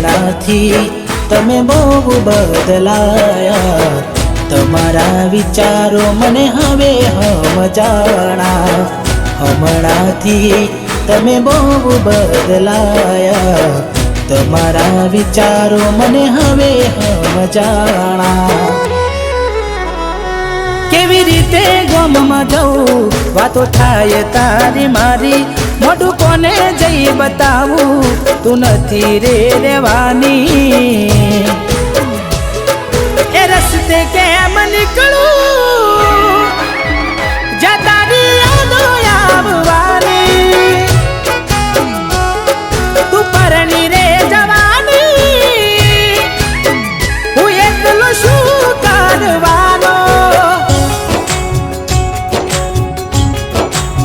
હમણાંથી તમે બહુ બદલાયા, તમારા વિચારો મને હવે સમજાણા। હમણાંથી તમે બહુ બદલાયા, તમારા વિચારો મને હવે સમજાણા। કેવી રીતે ગામમાં જવું, વાતો થાય તારી મારી, મોઢું કોને જઈ બતાવું, તું નથી રે રહેવાની। એ રસ્તે કેમ નીકળું